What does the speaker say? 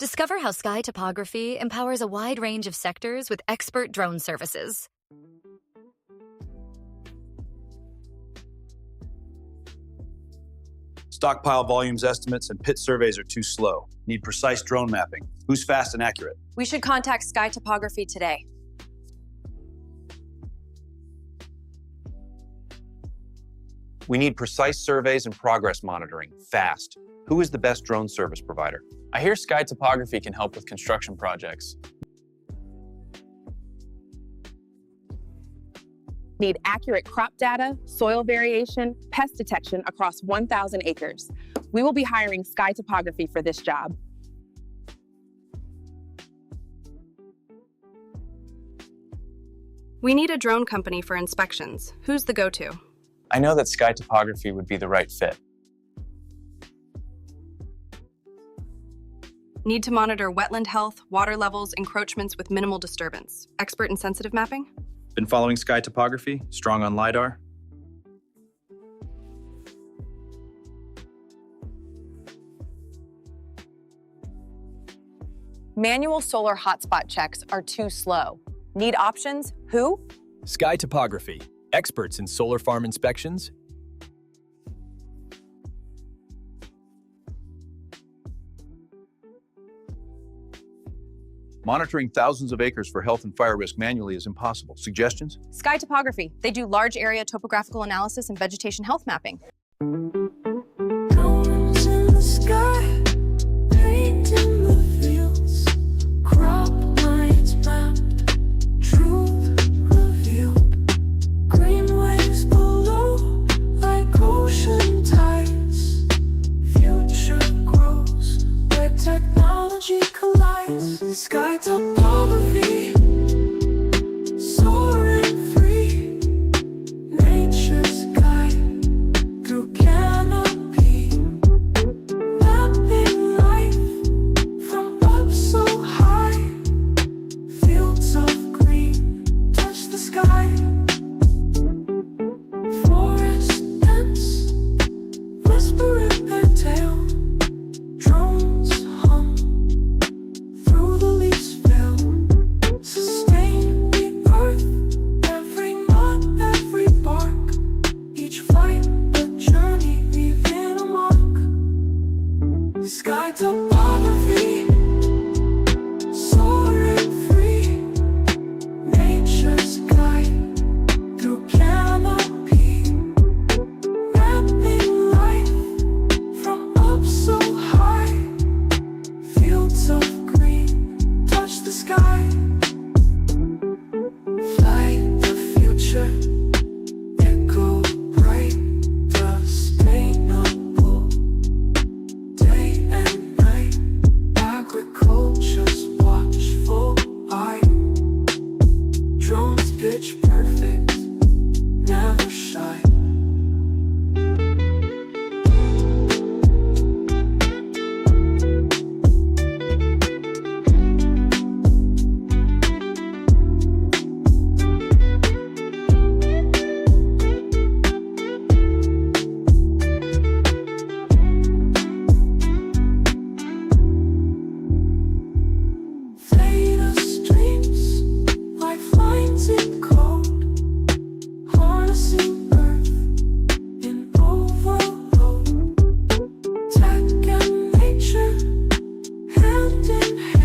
Discover how Sky Topography empowers a wide range of sectors with expert drone services. Stockpile volumes estimates and pit surveys are too slow. Need precise drone mapping. Who's fast and accurate? We should contact Sky Topography today. We need precise surveys and progress monitoring, fast. Who is the best drone service provider? I hear Sky Topography can help with construction projects. Need accurate crop data, soil variation, pest detection across 1,000 acres. We will be hiring Sky Topography for this job. We need a drone company for inspections. Who's the go-to? I know that Sky Topography would be the right fit. Need to monitor wetland health, water levels, encroachments with minimal disturbance. Expert in sensitive mapping? Been following Sky Topography? Strong on LiDAR? Manual solar hotspot checks are too slow. Need options? Who? Sky Topography, experts in solar farm inspections. Monitoring thousands of acres for health and fire risk manually is impossible. Suggestions? Sky Topography. They do large area topographical analysis and vegetation health mapping. Drones in the sky, painting the fields, crop lines mapped, truth revealed, green waves below like ocean tides, future grows where technology collides. Sky Topography, soaring free, nature's guide through canopy, mapping life from up so high, fields of green touch the sky, forest dense, whispering their tale, drones hum through the leaves fell, sustain the earth, every knot, every bark, each flight a journey leaving a mark. Sky Topography, soaring free, nature's guide through canopy, mapping life from up so high, fields of green touch the sky, light the future, echo bright, sustainable, day and night, agriculture's watchful eye, drones pitch perfect, never shy. Theta streams, lifelines in code, harnessing earth in overload, tech and nature, hand in hand.